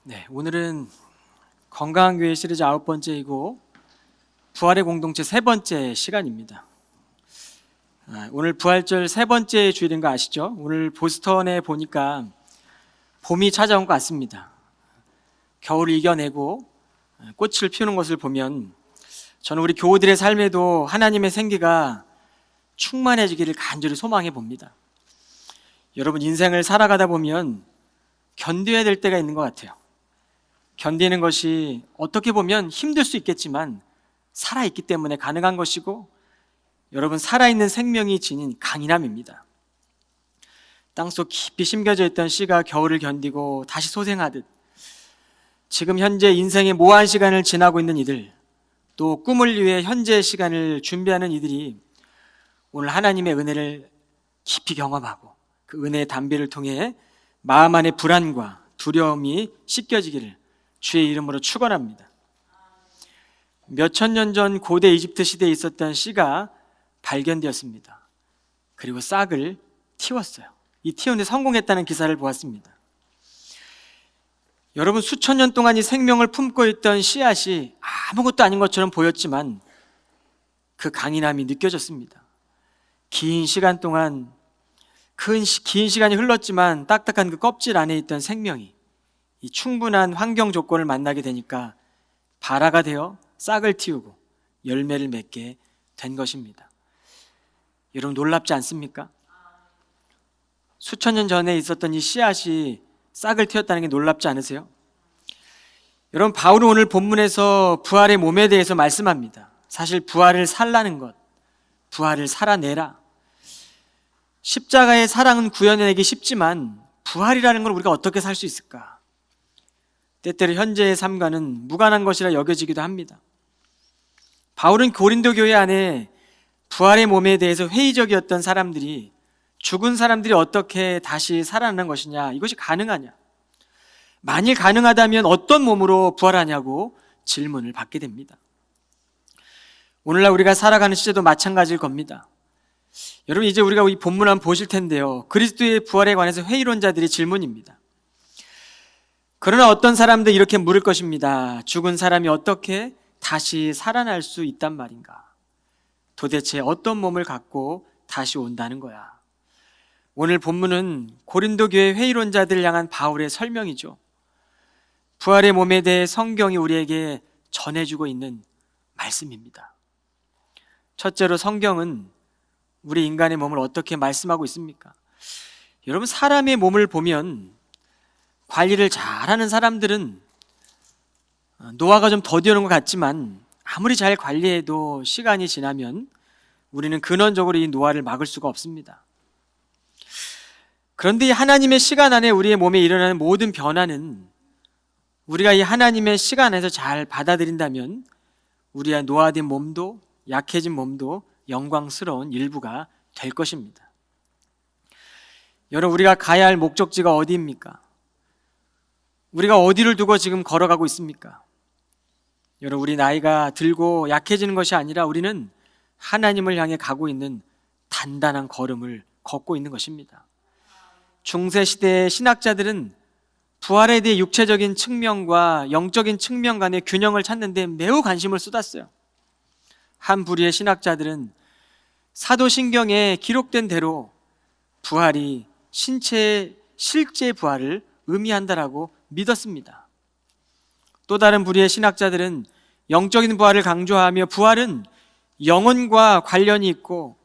네, 오늘은 건강한 교회 시리즈 9번째이고 부활의 공동체 3번째 시간입니다. 오늘 부활절 3번째 주일인 거 아시죠? 오늘 보스턴에 보니까 봄이 찾아온 것 같습니다. 겨울을 이겨내고 꽃을 피우는 것을 보면 저는 우리 교우들의 삶에도 하나님의 생기가 충만해지기를 간절히 소망해 봅니다. 여러분, 인생을 살아가다 보면 견뎌야 될 때가 있는 것 같아요. 견디는 것이 어떻게 보면 힘들 수 있겠지만 살아있기 때문에 가능한 것이고, 여러분, 살아있는 생명이 지닌 강인함입니다. 땅속 깊이 심겨져 있던 씨가 겨울을 견디고 다시 소생하듯 지금 현재 인생의 모호한 시간을 지나고 있는 이들, 또 꿈을 위해 현재의 시간을 준비하는 이들이 오늘 하나님의 은혜를 깊이 경험하고 그 은혜의 담비를 통해 마음 안의 불안과 두려움이 씻겨지기를 주의 이름으로 축원합니다. 몇천 년 전 고대 이집트 시대에 있었던 씨가 발견되었습니다. 그리고 싹을 틔웠어요. 이 틔우는데 성공했다는 기사를 보았습니다. 여러분, 수천 년 동안 이 생명을 품고 있던 씨앗이 아무것도 아닌 것처럼 보였지만 그 강인함이 느껴졌습니다. 긴 시간 동안 긴 시간이 흘렀지만 딱딱한 그 껍질 안에 있던 생명이 이 충분한 환경 조건을 만나게 되니까 발아가 되어 싹을 틔우고 열매를 맺게 된 것입니다. 여러분, 놀랍지 않습니까? 수천 년 전에 있었던 이 씨앗이 싹을 틔웠다는 게 놀랍지 않으세요? 여러분, 바울은 오늘 본문에서 부활의 몸에 대해서 말씀합니다. 사실 부활을 살라는 것, 부활을 살아내라. 십자가의 사랑은 구현해내기 쉽지만 부활이라는 걸 우리가 어떻게 살 수 있을까? 때때로 현재의 삶과는 무관한 것이라 여겨지기도 합니다. 바울은 고린도 교회 안에 부활의 몸에 대해서 회의적이었던 사람들이, 죽은 사람들이 어떻게 다시 살아나는 것이냐, 이것이 가능하냐, 만일 가능하다면 어떤 몸으로 부활하냐고 질문을 받게 됩니다. 오늘날 우리가 살아가는 시대도 마찬가지일 겁니다. 여러분, 이제 우리가 이 본문 한번 보실 텐데요, 그리스도의 부활에 관해서 회의론자들의 질문입니다. 그러나 어떤 사람들 이렇게 물을 것입니다. 죽은 사람이 어떻게 다시 살아날 수 있단 말인가? 도대체 어떤 몸을 갖고 다시 온다는 거야? 오늘 본문은 고린도 교회 회의론자들을 향한 바울의 설명이죠. 부활의 몸에 대해 성경이 우리에게 전해주고 있는 말씀입니다. 첫째로, 성경은 우리 인간의 몸을 어떻게 말씀하고 있습니까? 여러분, 사람의 몸을 보면 관리를 잘하는 사람들은 노화가 좀 더디오는 것 같지만 아무리 잘 관리해도 시간이 지나면 우리는 근원적으로 이 노화를 막을 수가 없습니다. 그런데 이 하나님의 시간 안에 우리의 몸에 일어나는 모든 변화는 우리가 이 하나님의 시간 안에서 잘 받아들인다면 우리의 노화된 몸도, 약해진 몸도 영광스러운 일부가 될 것입니다. 여러분, 우리가 가야 할 목적지가 어디입니까? 우리가 어디를 두고 지금 걸어가고 있습니까? 여러분, 우리 나이가 들고 약해지는 것이 아니라 우리는 하나님을 향해 가고 있는 단단한 걸음을 걷고 있는 것입니다. 중세시대의 신학자들은 부활에 대해 육체적인 측면과 영적인 측면 간의 균형을 찾는 데 매우 관심을 쏟았어요. 한 부류의 신학자들은 사도신경에 기록된 대로 부활이 신체의 실제 부활을 의미한다라고 믿었습니다. 또 다른 부류의 신학자들은 영적인 부활을 강조하며 부활은 영혼과 관련이 있고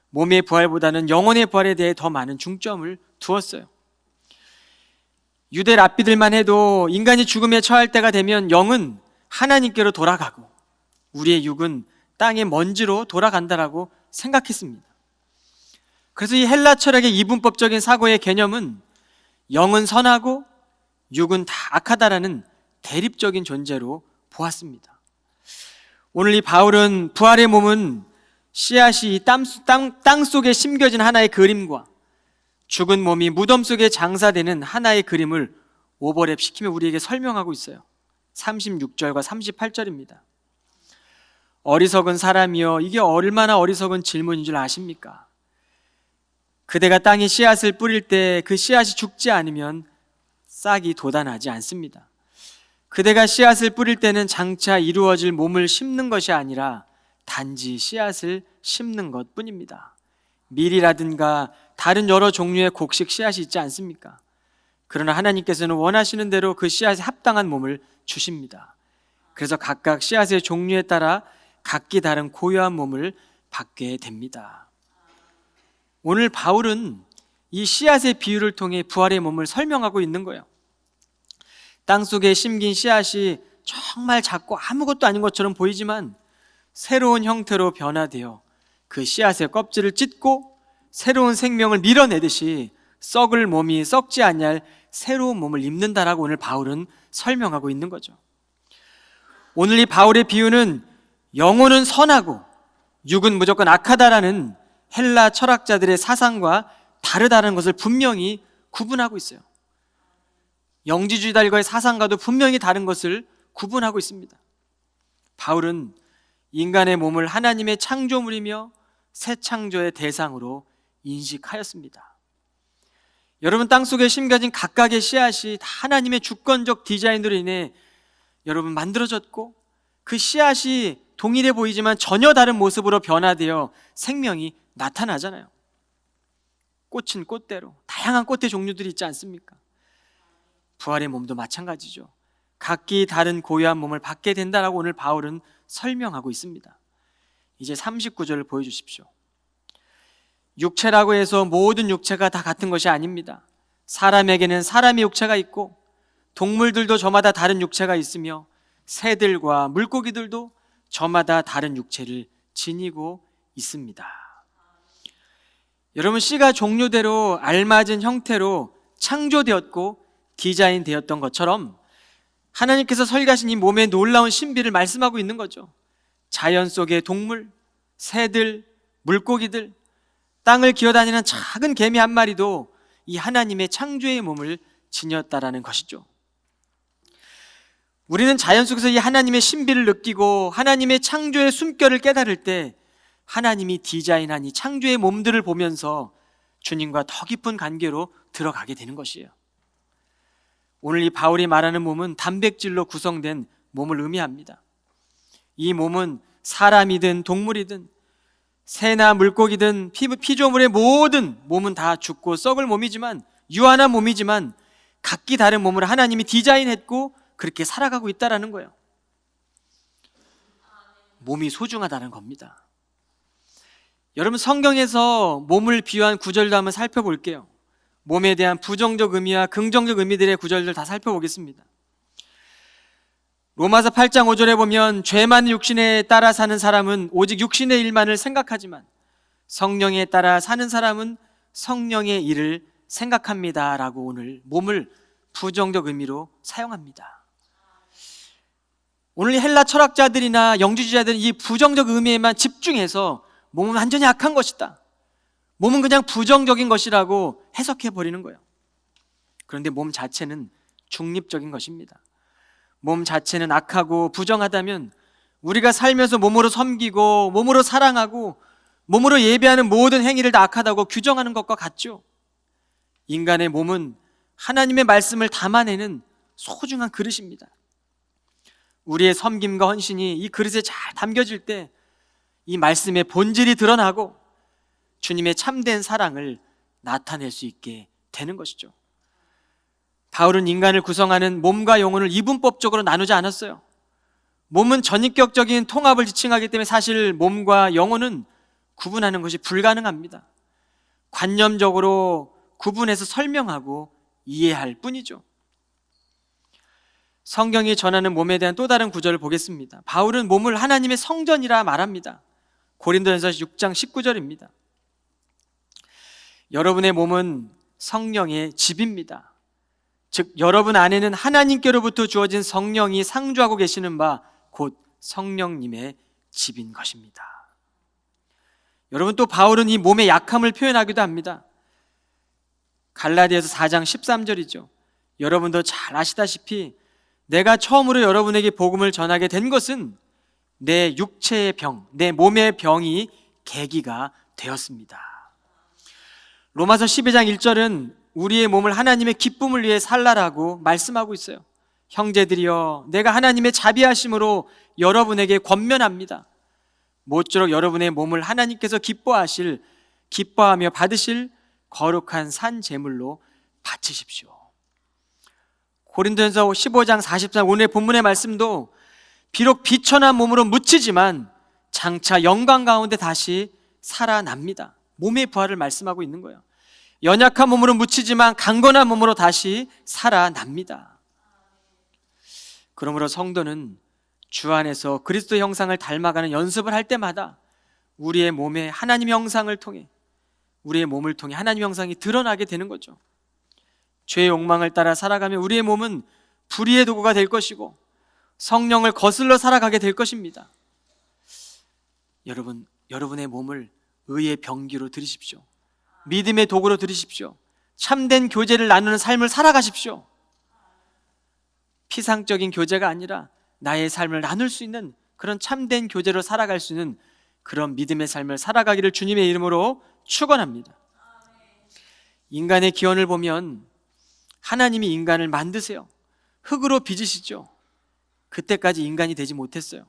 몸의 부활보다는 영혼의 부활에 대해 더 많은 중점을 두었어요. 유대 랍비들만 해도 인간이 죽음에 처할 때가 되면 영은 하나님께로 돌아가고 우리의 육은 땅의 먼지로 돌아간다라고 생각했습니다. 그래서 이 헬라 철학의 이분법적인 사고의 개념은 영은 선하고 육은 다 악하다라는 대립적인 존재로 보았습니다. 오늘 이 바울은 부활의 몸은 씨앗이 땅 속에 심겨진 하나의 그림과 죽은 몸이 무덤 속에 장사되는 하나의 그림을 오버랩 시키며 우리에게 설명하고 있어요. 36절과 38절입니다. 어리석은 사람이여, 이게 얼마나 어리석은 질문인 줄 아십니까? 그대가 땅에 씨앗을 뿌릴 때 그 씨앗이 죽지 않으면 싹이 돋아나지 않습니다. 그대가 씨앗을 뿌릴 때는 장차 이루어질 몸을 심는 것이 아니라 단지 씨앗을 심는 것 뿐입니다. 밀이라든가 다른 여러 종류의 곡식 씨앗이 있지 않습니까? 그러나 하나님께서는 원하시는 대로 그 씨앗에 합당한 몸을 주십니다. 그래서 각각 씨앗의 종류에 따라 각기 다른 고유한 몸을 받게 됩니다. 오늘 바울은 이 씨앗의 비유를 통해 부활의 몸을 설명하고 있는 거예요. 땅속에 심긴 씨앗이 정말 작고 아무것도 아닌 것처럼 보이지만 새로운 형태로 변화되어 그 씨앗의 껍질을 찢고 새로운 생명을 밀어내듯이 썩을 몸이 썩지 아니할 새로운 몸을 입는다라고 오늘 바울은 설명하고 있는 거죠. 오늘 이 바울의 비유는 영혼은 선하고 육은 무조건 악하다라는 헬라 철학자들의 사상과 다르다는 것을 분명히 구분하고 있어요. 영지주의자들과의 사상과도 분명히 다른 것을 구분하고 있습니다. 바울은 인간의 몸을 하나님의 창조물이며 새 창조의 대상으로 인식하였습니다. 여러분, 땅속에 심겨진 각각의 씨앗이 다 하나님의 주권적 디자인으로 인해 여러분 만들어졌고, 그 씨앗이 동일해 보이지만 전혀 다른 모습으로 변화되어 생명이 나타나잖아요. 꽃은 꽃대로 다양한 꽃의 종류들이 있지 않습니까? 부활의 몸도 마찬가지죠. 각기 다른 고유한 몸을 받게 된다라고 오늘 바울은 설명하고 있습니다. 이제 39절을 보여주십시오. 육체라고 해서 모든 육체가 다 같은 것이 아닙니다. 사람에게는 사람의 육체가 있고 동물들도 저마다 다른 육체가 있으며 새들과 물고기들도 저마다 다른 육체를 지니고 있습니다. 여러분, 씨가 종류대로 알맞은 형태로 창조되었고 디자인되었던 것처럼 하나님께서 설계하신 이 몸의 놀라운 신비를 말씀하고 있는 거죠. 자연 속의 동물, 새들, 물고기들, 땅을 기어다니는 작은 개미 한 마리도 이 하나님의 창조의 몸을 지녔다라는 것이죠. 우리는 자연 속에서 이 하나님의 신비를 느끼고 하나님의 창조의 숨결을 깨달을 때 하나님이 디자인한 이 창조의 몸들을 보면서 주님과 더 깊은 관계로 들어가게 되는 것이에요. 오늘 이 바울이 말하는 몸은 단백질로 구성된 몸을 의미합니다. 이 몸은 사람이든 동물이든 새나 물고기든 피조물의 모든 몸은 다 죽고 썩을 몸이지만, 유한한 몸이지만 각기 다른 몸을 하나님이 디자인했고 그렇게 살아가고 있다는 거예요. 몸이 소중하다는 겁니다. 여러분, 성경에서 몸을 비유한 구절도 한번 살펴볼게요. 몸에 대한 부정적 의미와 긍정적 의미들의 구절들 다 살펴보겠습니다. 로마서 8장 5절에 보면 죄 많은 육신에 따라 사는 사람은 오직 육신의 일만을 생각하지만 성령에 따라 사는 사람은 성령의 일을 생각합니다 라고 오늘 몸을 부정적 의미로 사용합니다. 오늘 헬라 철학자들이나 영주주의자들은 이 부정적 의미에만 집중해서 몸은 완전히 악한 것이다, 몸은 그냥 부정적인 것이라고 해석해버리는 거예요. 그런데 몸 자체는 중립적인 것입니다. 몸 자체는 악하고 부정하다면 우리가 살면서 몸으로 섬기고 몸으로 사랑하고 몸으로 예배하는 모든 행위를 다 악하다고 규정하는 것과 같죠. 인간의 몸은 하나님의 말씀을 담아내는 소중한 그릇입니다. 우리의 섬김과 헌신이 이 그릇에 잘 담겨질 때 이 말씀의 본질이 드러나고 주님의 참된 사랑을 나타낼 수 있게 되는 것이죠. 바울은 인간을 구성하는 몸과 영혼을 이분법적으로 나누지 않았어요. 몸은 전인격적인 통합을 지칭하기 때문에 사실 몸과 영혼은 구분하는 것이 불가능합니다. 관념적으로 구분해서 설명하고 이해할 뿐이죠. 성경이 전하는 몸에 대한 또 다른 구절을 보겠습니다. 바울은 몸을 하나님의 성전이라 말합니다. 고린도전서 6장 19절입니다. 여러분의 몸은 성령의 집입니다. 즉 여러분 안에는 하나님께로부터 주어진 성령이 상주하고 계시는 바 곧 성령님의 집인 것입니다. 여러분, 또 바울은 이 몸의 약함을 표현하기도 합니다. 갈라디아서 4장 13절이죠. 여러분도 잘 아시다시피 내가 처음으로 여러분에게 복음을 전하게 된 것은 내 육체의 병, 내 몸의 병이 계기가 되었습니다. 로마서 12장 1절은 우리의 몸을 하나님의 기쁨을 위해 살라라고 말씀하고 있어요. 형제들이여, 내가 하나님의 자비하심으로 여러분에게 권면합니다. 모쪼록 여러분의 몸을 하나님께서 기뻐하며 받으실 거룩한 산 제물로 바치십시오. 고린도전서 15장 44 오늘 본문의 말씀도 비록 비천한 몸으로 묻히지만 장차 영광 가운데 다시 살아납니다. 몸의 부활을 말씀하고 있는 거예요. 연약한 몸으로 묻히지만 강건한 몸으로 다시 살아납니다. 그러므로 성도는 주 안에서 그리스도 형상을 닮아가는 연습을 할 때마다 우리의 몸에 하나님의 형상을 통해, 우리의 몸을 통해 하나님의 형상이 드러나게 되는 거죠. 죄의 욕망을 따라 살아가면 우리의 몸은 불의의 도구가 될 것이고 성령을 거슬러 살아가게 될 것입니다. 여러분의 몸을 의의 병기로 들이십시오. 믿음의 도구로 들이십시오. 참된 교제를 나누는 삶을 살아가십시오. 피상적인 교제가 아니라 나의 삶을 나눌 수 있는 그런 참된 교제로 살아갈 수 있는 그런 믿음의 삶을 살아가기를 주님의 이름으로 축원합니다. 인간의 기원을 보면 하나님이 인간을 만드세요. 흙으로 빚으시죠. 그때까지 인간이 되지 못했어요.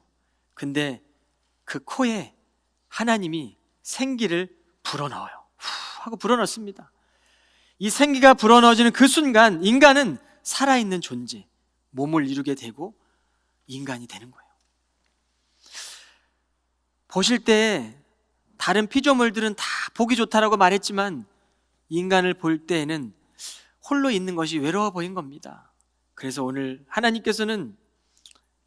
근데 그 코에 하나님이 생기를 불어넣어요. 후 하고 불어넣습니다. 이 생기가 불어넣어지는 그 순간 인간은 살아있는 존재, 몸을 이루게 되고 인간이 되는 거예요. 보실 때 다른 피조물들은 다 보기 좋다라고 말했지만 인간을 볼 때에는 홀로 있는 것이 외로워 보인 겁니다. 그래서 오늘 하나님께서는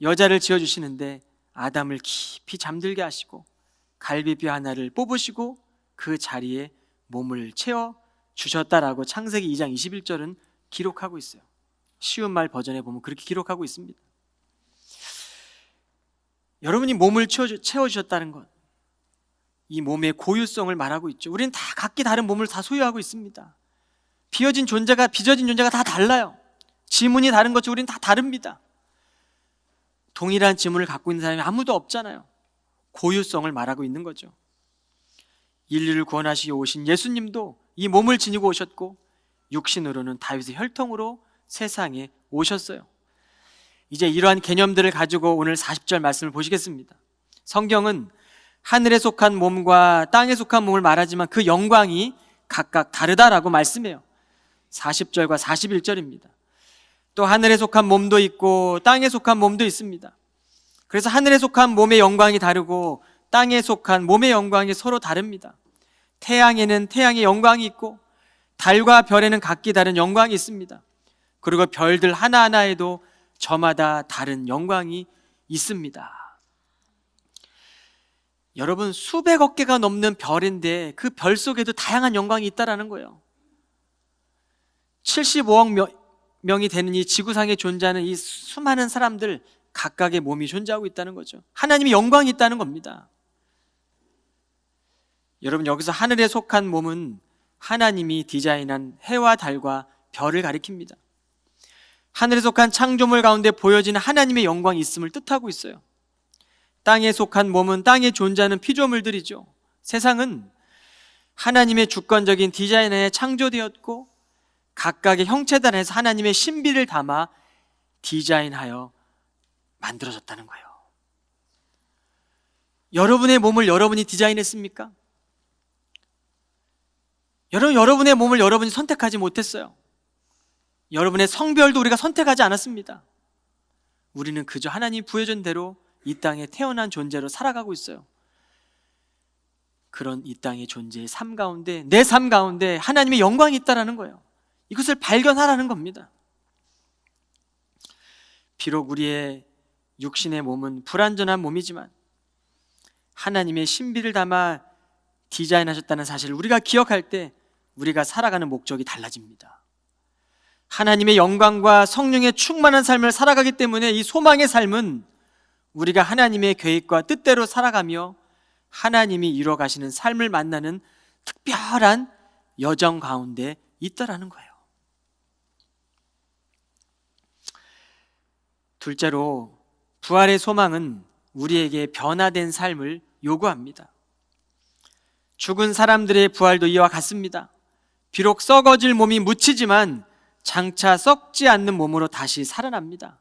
여자를 지어주시는데 아담을 깊이 잠들게 하시고 갈비뼈 하나를 뽑으시고 그 자리에 몸을 채워주셨다라고 창세기 2장 21절은 기록하고 있어요. 쉬운 말 버전에 보면 그렇게 기록하고 있습니다. 여러분이 몸을 채워주셨다는 것, 이 몸의 고유성을 말하고 있죠. 우리는 다 각기 다른 몸을 다 소유하고 있습니다. 빚어진 존재가 다 달라요. 지문이 다른 것처럼 우리는 다 다릅니다. 동일한 지문을 갖고 있는 사람이 아무도 없잖아요. 고유성을 말하고 있는 거죠. 인류를 구원하시기 오신 예수님도 이 몸을 지니고 오셨고 육신으로는 다윗의 혈통으로 세상에 오셨어요. 이제 이러한 개념들을 가지고 오늘 40절 말씀을 보시겠습니다. 성경은 하늘에 속한 몸과 땅에 속한 몸을 말하지만 그 영광이 각각 다르다라고 말씀해요. 40절과 41절입니다. 또 하늘에 속한 몸도 있고 땅에 속한 몸도 있습니다. 그래서 하늘에 속한 몸의 영광이 다르고 땅에 속한 몸의 영광이 서로 다릅니다. 태양에는 태양의 영광이 있고 달과 별에는 각기 다른 영광이 있습니다. 그리고 별들 하나하나에도 저마다 다른 영광이 있습니다. 여러분, 수백억 개가 넘는 별인데 그 별 속에도 다양한 영광이 있다라는 거예요. 75억 명이 되는 이 지구상에 존재하는 이 수많은 사람들 각각의 몸이 존재하고 있다는 거죠. 하나님의 영광이 있다는 겁니다. 여러분, 여기서 하늘에 속한 몸은 하나님이 디자인한 해와 달과 별을 가리킵니다. 하늘에 속한 창조물 가운데 보여지는 하나님의 영광이 있음을 뜻하고 있어요. 땅에 속한 몸은 땅에 존재하는 피조물들이죠. 세상은 하나님의 주권적인 디자인에 창조되었고 각각의 형체들 안에서 하나님의 신비를 담아 디자인하여 만들어졌다는 거예요. 여러분의 몸을 여러분이 디자인했습니까? 여러분의 몸을 여러분이 선택하지 못했어요. 여러분의 성별도 우리가 선택하지 않았습니다. 우리는 그저 하나님이 부여준 대로 이 땅에 태어난 존재로 살아가고 있어요. 그런 이 땅의 존재의 삶 가운데, 내 삶 가운데 하나님의 영광이 있다는 거예요. 이것을 발견하라는 겁니다. 비록 우리의 육신의 몸은 불완전한 몸이지만 하나님의 신비를 담아 디자인하셨다는 사실을 우리가 기억할 때 우리가 살아가는 목적이 달라집니다. 하나님의 영광과 성령의 충만한 삶을 살아가기 때문에 이 소망의 삶은 우리가 하나님의 계획과 뜻대로 살아가며 하나님이 이루어가시는 삶을 만나는 특별한 여정 가운데 있다라는 거예요. 둘째로, 부활의 소망은 우리에게 변화된 삶을 요구합니다. 죽은 사람들의 부활도 이와 같습니다. 비록 썩어질 몸이 묻히지만 장차 썩지 않는 몸으로 다시 살아납니다.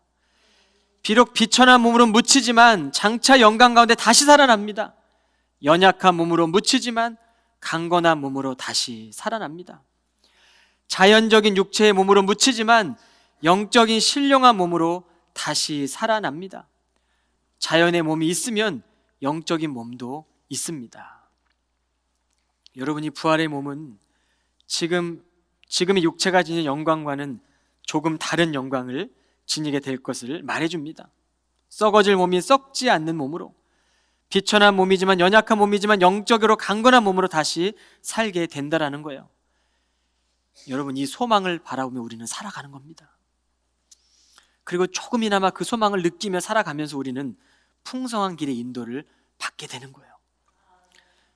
비록 비천한 몸으로 묻히지만 장차 영광 가운데 다시 살아납니다. 연약한 몸으로 묻히지만 강건한 몸으로 다시 살아납니다. 자연적인 육체의 몸으로 묻히지만 영적인 신령한 몸으로 다시 살아납니다. 자연의 몸이 있으면 영적인 몸도 있습니다. 여러분이 부활의 몸은 지금의 육체가 지닌 영광과는 조금 다른 영광을 지니게 될 것을 말해줍니다. 썩어질 몸이 썩지 않는 몸으로, 비천한 몸이지만 연약한 몸이지만 영적으로 강건한 몸으로 다시 살게 된다라는 거예요. 여러분, 이 소망을 바라보며 우리는 살아가는 겁니다. 그리고 조금이나마 그 소망을 느끼며 살아가면서 우리는 풍성한 길의 인도를 받게 되는 거예요.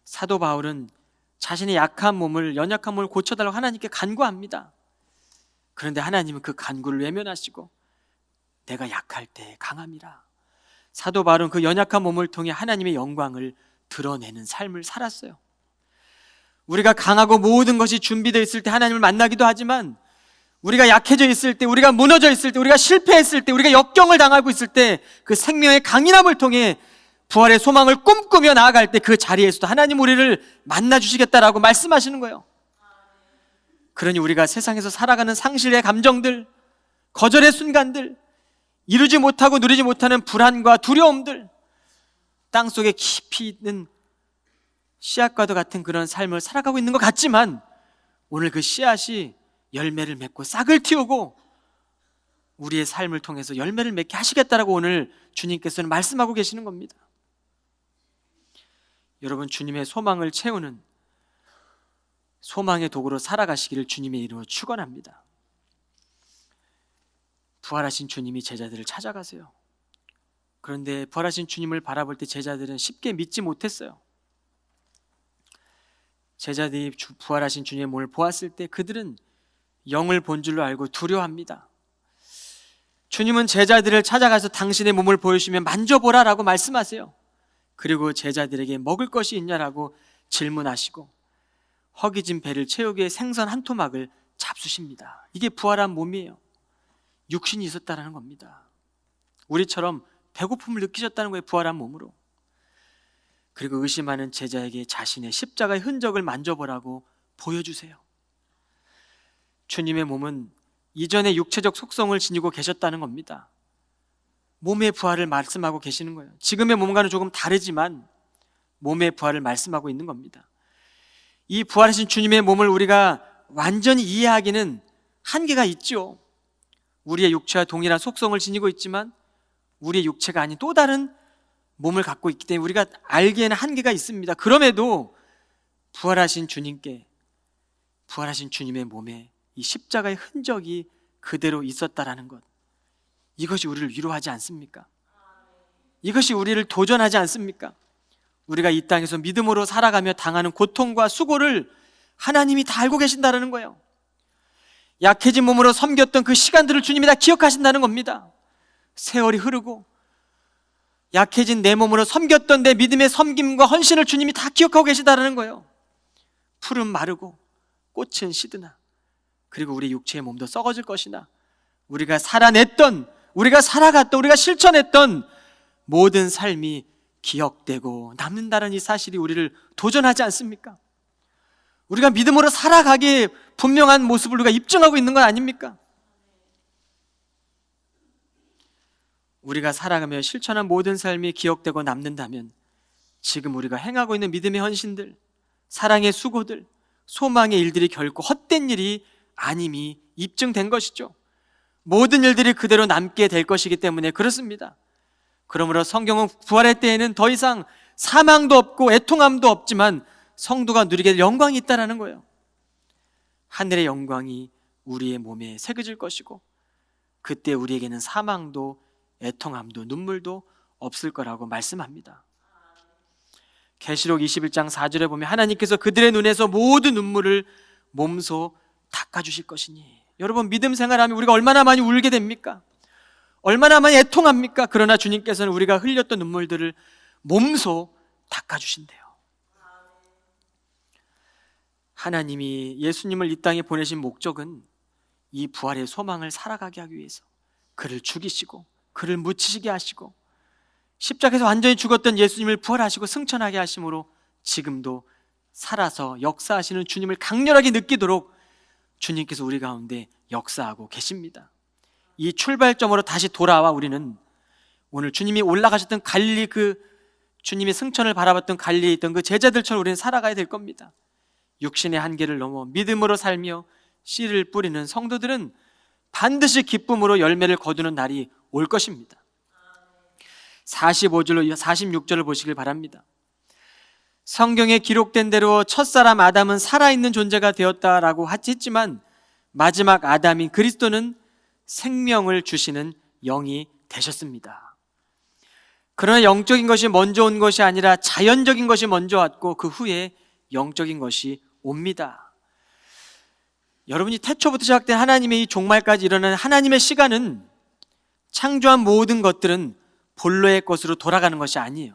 사도 바울은 자신의 약한 몸을, 연약한 몸을 고쳐달라고 하나님께 간구합니다. 그런데 하나님은 그 간구를 외면하시고 내가 약할 때 강함이라. 사도 바울은 그 연약한 몸을 통해 하나님의 영광을 드러내는 삶을 살았어요. 우리가 강하고 모든 것이 준비되어 있을 때 하나님을 만나기도 하지만, 우리가 약해져 있을 때, 우리가 무너져 있을 때, 우리가 실패했을 때, 우리가 역경을 당하고 있을 때 그 생명의 강인함을 통해 부활의 소망을 꿈꾸며 나아갈 때 그 자리에서도 하나님 우리를 만나주시겠다라고 말씀하시는 거예요. 그러니 우리가 세상에서 살아가는 상실의 감정들, 거절의 순간들, 이루지 못하고 누리지 못하는 불안과 두려움들, 땅속에 깊이 있는 씨앗과도 같은 그런 삶을 살아가고 있는 것 같지만, 오늘 그 씨앗이 열매를 맺고 싹을 틔우고 우리의 삶을 통해서 열매를 맺게 하시겠다라고 오늘 주님께서는 말씀하고 계시는 겁니다. 여러분, 주님의 소망을 채우는 소망의 도구로 살아가시기를 주님의 이름으로 축원합니다. 부활하신 주님이 제자들을 찾아가세요. 그런데 부활하신 주님을 바라볼 때 제자들은 쉽게 믿지 못했어요. 제자들이 부활하신 주님의 몸을 보았을 때 그들은 영을 본 줄로 알고 두려워합니다. 주님은 제자들을 찾아가서 당신의 몸을 보여주시면 만져보라 라고 말씀하세요. 그리고 제자들에게 먹을 것이 있냐라고 질문하시고 허기진 배를 채우기 위해 생선 한 토막을 잡수십니다. 이게 부활한 몸이에요. 육신이 있었다는 겁니다. 우리처럼 배고픔을 느끼셨다는 거예요. 부활한 몸으로. 그리고 의심하는 제자에게 자신의 십자가의 흔적을 만져보라고 보여주세요. 주님의 몸은 이전의 육체적 속성을 지니고 계셨다는 겁니다. 몸의 부활을 말씀하고 계시는 거예요. 지금의 몸과는 조금 다르지만 몸의 부활을 말씀하고 있는 겁니다. 이 부활하신 주님의 몸을 우리가 완전히 이해하기는 한계가 있죠. 우리의 육체와 동일한 속성을 지니고 있지만 우리의 육체가 아닌 또 다른 몸을 갖고 있기 때문에 우리가 알기에는 한계가 있습니다. 그럼에도 부활하신 주님께, 부활하신 주님의 몸에 이 십자가의 흔적이 그대로 있었다라는 것, 이것이 우리를 위로하지 않습니까? 이것이 우리를 도전하지 않습니까? 우리가 이 땅에서 믿음으로 살아가며 당하는 고통과 수고를 하나님이 다 알고 계신다는 거예요. 약해진 몸으로 섬겼던 그 시간들을 주님이 다 기억하신다는 겁니다. 세월이 흐르고 약해진 내 몸으로 섬겼던 내 믿음의 섬김과 헌신을 주님이 다 기억하고 계시다는 거예요. 풀은 마르고 꽃은 시드나, 그리고 우리 육체의 몸도 썩어질 것이나 우리가 살아냈던, 우리가 살아갔던, 우리가 실천했던 모든 삶이 기억되고 남는다는 이 사실이 우리를 도전하지 않습니까? 우리가 믿음으로 살아가기에 분명한 모습을 우리가 입증하고 있는 건 아닙니까? 우리가 살아가며 실천한 모든 삶이 기억되고 남는다면 지금 우리가 행하고 있는 믿음의 헌신들, 사랑의 수고들, 소망의 일들이 결코 헛된 일이 아님이 입증된 것이죠. 모든 일들이 그대로 남게 될 것이기 때문에 그렇습니다. 그러므로 성경은 부활의 때에는 더 이상 사망도 없고 애통함도 없지만 성도가 누리게 될 영광이 있다는 거예요. 하늘의 영광이 우리의 몸에 새겨질 것이고 그때 우리에게는 사망도 애통함도 눈물도 없을 거라고 말씀합니다. 계시록 21장 4절에 보면 하나님께서 그들의 눈에서 모든 눈물을 몸소 닦아주실 것이니, 여러분, 믿음 생활하면 우리가 얼마나 많이 울게 됩니까? 얼마나 많이 애통합니까? 그러나 주님께서는 우리가 흘렸던 눈물들을 몸소 닦아주신대요. 하나님이 예수님을 이 땅에 보내신 목적은 이 부활의 소망을 살아가게 하기 위해서 그를 죽이시고 그를 묻히시게 하시고 십자가에서 완전히 죽었던 예수님을 부활하시고 승천하게 하심으로 지금도 살아서 역사하시는 주님을 강렬하게 느끼도록 주님께서 우리 가운데 역사하고 계십니다. 이 출발점으로 다시 돌아와 우리는 오늘 주님이 올라가셨던 갈릴리, 그 주님의 승천을 바라봤던 갈릴리에 있던 그 제자들처럼 우리는 살아가야 될 겁니다. 육신의 한계를 넘어 믿음으로 살며 씨를 뿌리는 성도들은 반드시 기쁨으로 열매를 거두는 날이 올 것입니다. 45절로 46절을 보시길 바랍니다. 성경에 기록된 대로 첫사람 아담은 살아있는 존재가 되었다라고 했지만 마지막 아담인 그리스도는 생명을 주시는 영이 되셨습니다. 그러나 영적인 것이 먼저 온 것이 아니라 자연적인 것이 먼저 왔고 그 후에 영적인 것이 옵니다. 여러분이 태초부터 시작된 하나님의 이 종말까지 일어나는 하나님의 시간은 창조한 모든 것들은 본래의 것으로 돌아가는 것이 아니에요.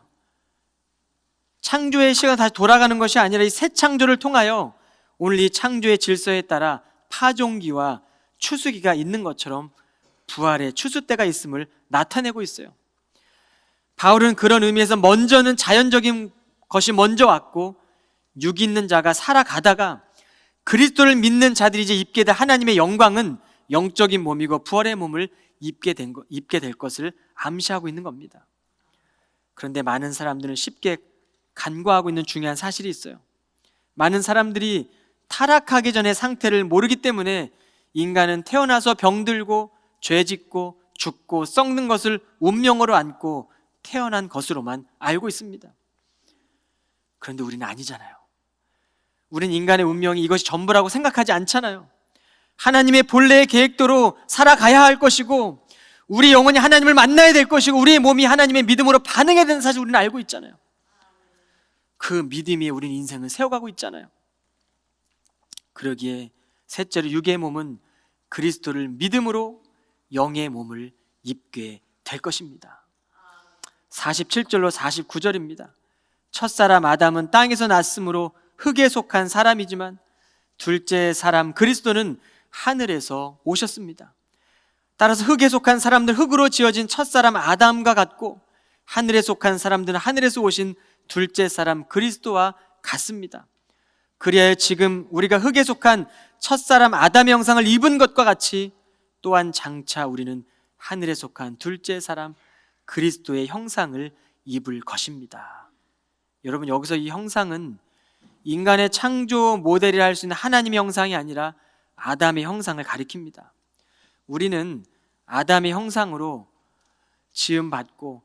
창조의 시간 다시 돌아가는 것이 아니라 이 새 창조를 통하여 오늘 이 창조의 질서에 따라 파종기와 추수기가 있는 것처럼 부활의 추수 때가 있음을 나타내고 있어요. 바울은 그런 의미에서 먼저는 자연적인 것이 먼저 왔고 육 있는 자가 살아가다가 그리스도를 믿는 자들이 이제 입게 될 하나님의 영광은 영적인 몸이고 부활의 몸을 입게 될 것을 암시하고 있는 겁니다. 그런데 많은 사람들은 쉽게 간과하고 있는 중요한 사실이 있어요. 많은 사람들이 타락하기 전의 상태를 모르기 때문에 인간은 태어나서 병들고 죄짓고 죽고 썩는 것을 운명으로 안고 태어난 것으로만 알고 있습니다. 그런데 우리는 아니잖아요. 우리는 인간의 운명이 이것이 전부라고 생각하지 않잖아요. 하나님의 본래의 계획대로 살아가야 할 것이고 우리 영혼이 하나님을 만나야 될 것이고 우리의 몸이 하나님의 믿음으로 반응해야 되는 사실 우리는 알고 있잖아요. 그 믿음 위에 우리는 인생을 세워가고 있잖아요. 그러기에 셋째로 육의 몸은 그리스도를 믿음으로 영의 몸을 입게 될 것입니다. 47절로 49절입니다. 첫사람 아담은 땅에서 났으므로 흙에 속한 사람이지만 둘째 사람 그리스도는 하늘에서 오셨습니다. 따라서 흙에 속한 사람들, 흙으로 지어진 첫사람 아담과 같고 하늘에 속한 사람들은 하늘에서 오신 둘째 사람 그리스도와 같습니다. 그리하여 지금 우리가 흙에 속한 첫사람 아담의 형상을 입은 것과 같이 또한 장차 우리는 하늘에 속한 둘째 사람 그리스도의 형상을 입을 것입니다. 여러분, 여기서 이 형상은 인간의 창조 모델이라 할 수 있는 하나님의 형상이 아니라 아담의 형상을 가리킵니다. 우리는 아담의 형상으로 지음받고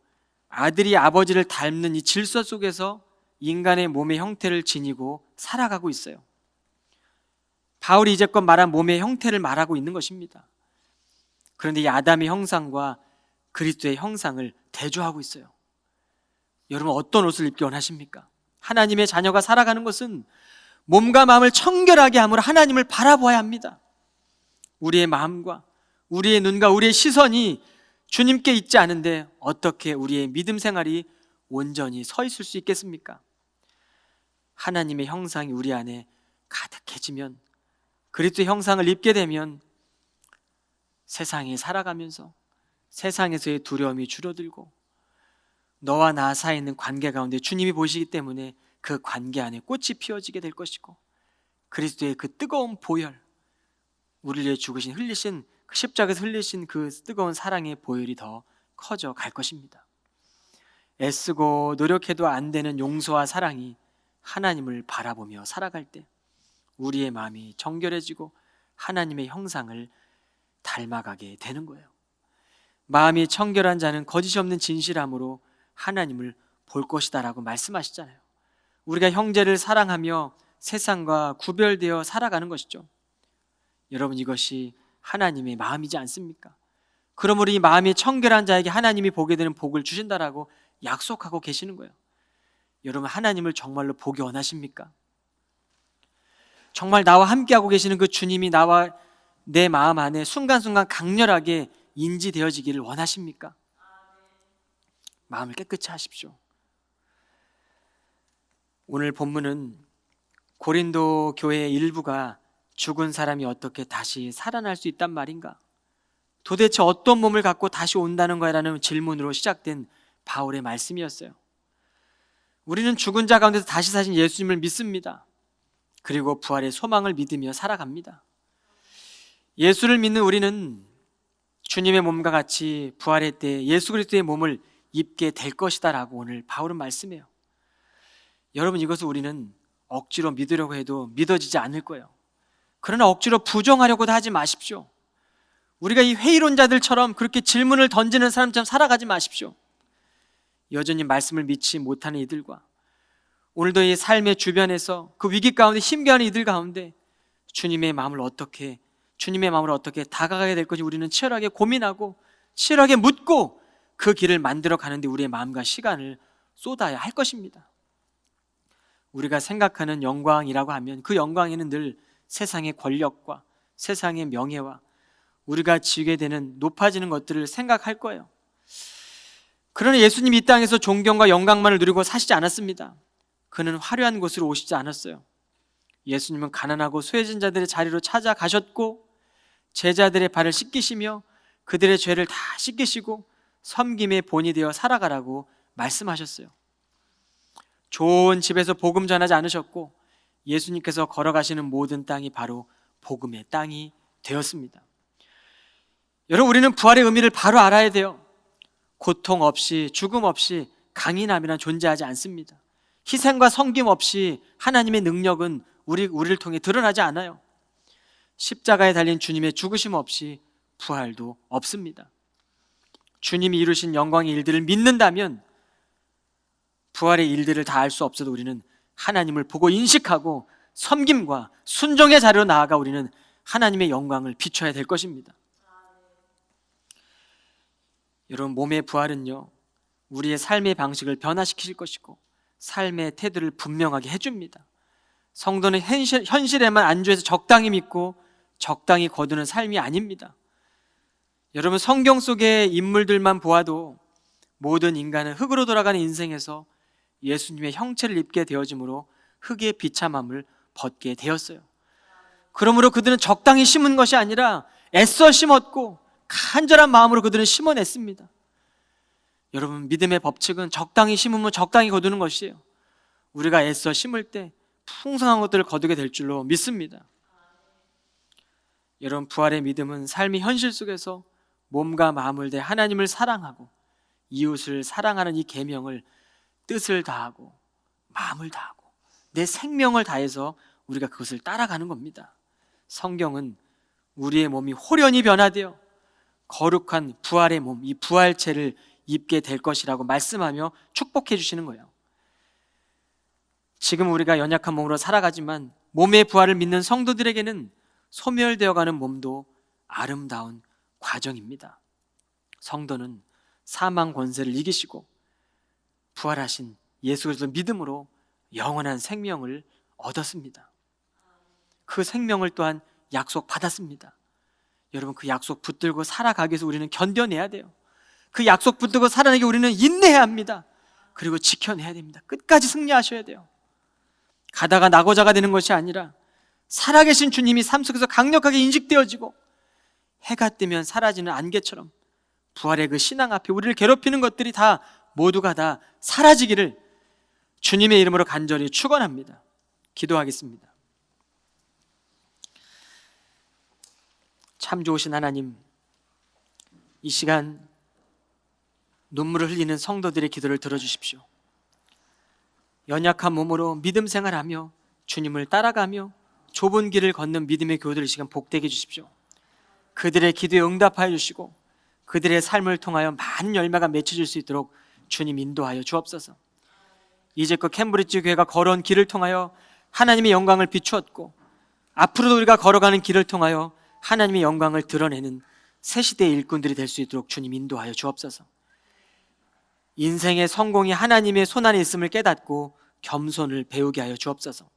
아들이 아버지를 닮는 이 질서 속에서 인간의 몸의 형태를 지니고 살아가고 있어요. 바울이 이제껏 말한 몸의 형태를 말하고 있는 것입니다. 그런데 이 아담의 형상과 그리스도의 형상을 대조하고 있어요. 여러분, 어떤 옷을 입기 원하십니까? 하나님의 자녀가 살아가는 것은 몸과 마음을 청결하게 함으로 하나님을 바라보아야 합니다. 우리의 마음과 우리의 눈과 우리의 시선이 주님께 있지 않은데 어떻게 우리의 믿음 생활이 온전히 서 있을 수 있겠습니까? 하나님의 형상이 우리 안에 가득해지면, 그리스도의 형상을 입게 되면 세상에 살아가면서 세상에서의 두려움이 줄어들고 너와 나 사이에 있는 관계 가운데 주님이 보시기 때문에 그 관계 안에 꽃이 피어지게 될 것이고 그리스도의 그 뜨거운 보혈, 우리를 위해 죽으신 흘리신 그 십자가에서 흘리신 그 뜨거운 사랑의 보혈이 더 커져 갈 것입니다. 애쓰고 노력해도 안 되는 용서와 사랑이 하나님을 바라보며 살아갈 때 우리의 마음이 정결해지고 하나님의 형상을 닮아가게 되는 거예요. 마음이 청결한 자는 거짓이 없는 진실함으로 하나님을 볼 것이다 라고 말씀하시잖아요. 우리가 형제를 사랑하며 세상과 구별되어 살아가는 것이죠. 여러분, 이것이 하나님의 마음이지 않습니까? 그러므로 이 마음이 청결한 자에게 하나님이 보게 되는 복을 주신다라고 약속하고 계시는 거예요. 여러분, 하나님을 정말로 보기 원하십니까? 정말 나와 함께하고 계시는 그 주님이 나와 내 마음 안에 순간순간 강렬하게 인지되어지기를 원하십니까? 마음을 깨끗이 하십시오. 오늘 본문은 고린도 교회의 일부가 죽은 사람이 어떻게 다시 살아날 수 있단 말인가? 도대체 어떤 몸을 갖고 다시 온다는 거야? 라는 질문으로 시작된 바울의 말씀이었어요. 우리는 죽은 자 가운데서 다시 사신 예수님을 믿습니다. 그리고 부활의 소망을 믿으며 살아갑니다. 예수를 믿는 우리는 주님의 몸과 같이 부활의 때 예수 그리스도의 몸을 입게 될 것이다 라고 오늘 바울은 말씀해요. 여러분, 이것을 우리는 억지로 믿으려고 해도 믿어지지 않을 거예요. 그러나 억지로 부정하려고도 하지 마십시오. 우리가 이 회의론자들처럼 그렇게 질문을 던지는 사람처럼 살아가지 마십시오. 여전히 말씀을 믿지 못하는 이들과 오늘도 이 삶의 주변에서 그 위기 가운데 힘겨워하는 이들 가운데 주님의 마음을 어떻게 다가가게 될 건지 우리는 치열하게 고민하고 치열하게 묻고 그 길을 만들어 가는데 우리의 마음과 시간을 쏟아야 할 것입니다. 우리가 생각하는 영광이라고 하면 그 영광에는 늘 세상의 권력과 세상의 명예와 우리가 지게 되는 높아지는 것들을 생각할 거예요. 그러나 예수님이 이 땅에서 존경과 영광만을 누리고 사시지 않았습니다. 그는 화려한 곳으로 오시지 않았어요. 예수님은 가난하고 소외진 자들의 자리로 찾아가셨고 제자들의 발을 씻기시며 그들의 죄를 다 씻기시고 섬김의 본이 되어 살아가라고 말씀하셨어요. 좋은 집에서 복음 전하지 않으셨고 예수님께서 걸어가시는 모든 땅이 바로 복음의 땅이 되었습니다. 여러분, 우리는 부활의 의미를 바로 알아야 돼요. 고통 없이 죽음 없이 강인함이란 존재하지 않습니다. 희생과 섬김 없이 하나님의 능력은 우리를 통해 드러나지 않아요. 십자가에 달린 주님의 죽으심 없이 부활도 없습니다. 주님이 이루신 영광의 일들을 믿는다면 부활의 일들을 다 알 수 없어도 우리는 하나님을 보고 인식하고 섬김과 순종의 자리로 나아가 우리는 하나님의 영광을 비춰야 될 것입니다. 여러분, 몸의 부활은요, 우리의 삶의 방식을 변화시킬 것이고 삶의 태도를 분명하게 해줍니다. 성도는 현실에만 안주해서 적당히 믿고 적당히 거두는 삶이 아닙니다. 여러분, 성경 속의 인물들만 보아도 모든 인간은 흙으로 돌아가는 인생에서 예수님의 형체를 입게 되어지므로 흙의 비참함을 벗게 되었어요. 그러므로 그들은 적당히 심은 것이 아니라 애써 심었고 간절한 마음으로 그들은 심어냈습니다. 여러분, 믿음의 법칙은 적당히 심으면 적당히 거두는 것이에요. 우리가 애써 심을 때 풍성한 것들을 거두게 될 줄로 믿습니다. 여러분, 부활의 믿음은 삶의 현실 속에서 몸과 마음을 대 하나님을 사랑하고 이웃을 사랑하는 이 계명을 뜻을 다하고 마음을 다하고 내 생명을 다해서 우리가 그것을 따라가는 겁니다. 성경은 우리의 몸이 홀연히 변화되어 거룩한 부활의 몸, 이 부활체를 입게 될 것이라고 말씀하며 축복해 주시는 거예요. 지금 우리가 연약한 몸으로 살아가지만 몸의 부활을 믿는 성도들에게는 소멸되어가는 몸도 아름다운 과정입니다. 성도는 사망 권세를 이기시고 부활하신 예수 그리스도 믿음으로 영원한 생명을 얻었습니다. 그 생명을 또한 약속받았습니다. 여러분, 그 약속 붙들고 살아가기 위해서 우리는 견뎌내야 돼요. 그 약속 붙들고 살아내기 우리는 인내해야 합니다. 그리고 지켜내야 됩니다. 끝까지 승리하셔야 돼요. 가다가 낙오자가 되는 것이 아니라 살아계신 주님이 삶 속에서 강력하게 인식되어지고 해가 뜨면 사라지는 안개처럼 부활의 그 신앙 앞에 우리를 괴롭히는 것들이 다 모두가 다 사라지기를 주님의 이름으로 간절히 축원합니다. 기도하겠습니다. 참 좋으신 하나님, 이 시간 눈물을 흘리는 성도들의 기도를 들어주십시오. 연약한 몸으로 믿음 생활하며 주님을 따라가며 좁은 길을 걷는 믿음의 교우들 이 시간 복되게 해주십시오. 그들의 기도에 응답하여 주시고 그들의 삶을 통하여 많은 열매가 맺혀질 수 있도록 주님 인도하여 주옵소서. 이제껏 캠브리지 교회가 걸어온 길을 통하여 하나님의 영광을 비추었고 앞으로도 우리가 걸어가는 길을 통하여 하나님의 영광을 드러내는 새 시대의 일꾼들이 될 수 있도록 주님 인도하여 주옵소서. 인생의 성공이 하나님의 손안에 있음을 깨닫고 겸손을 배우게 하여 주옵소서.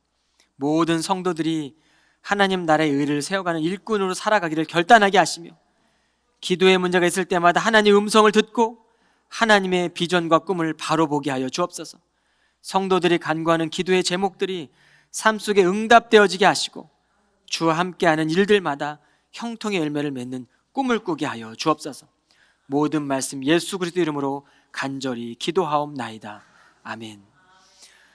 모든 성도들이 하나님 나라의 의를 세워가는 일꾼으로 살아가기를 결단하게 하시며 기도의 문제가 있을 때마다 하나님의 음성을 듣고 하나님의 비전과 꿈을 바로 보게 하여 주옵소서. 성도들이 간구하는 기도의 제목들이 삶 속에 응답되어지게 하시고 주와 함께하는 일들마다 형통의 열매를 맺는 꿈을 꾸게 하여 주옵소서. 모든 말씀 예수 그리스도 이름으로 간절히 기도하옵나이다. 아멘.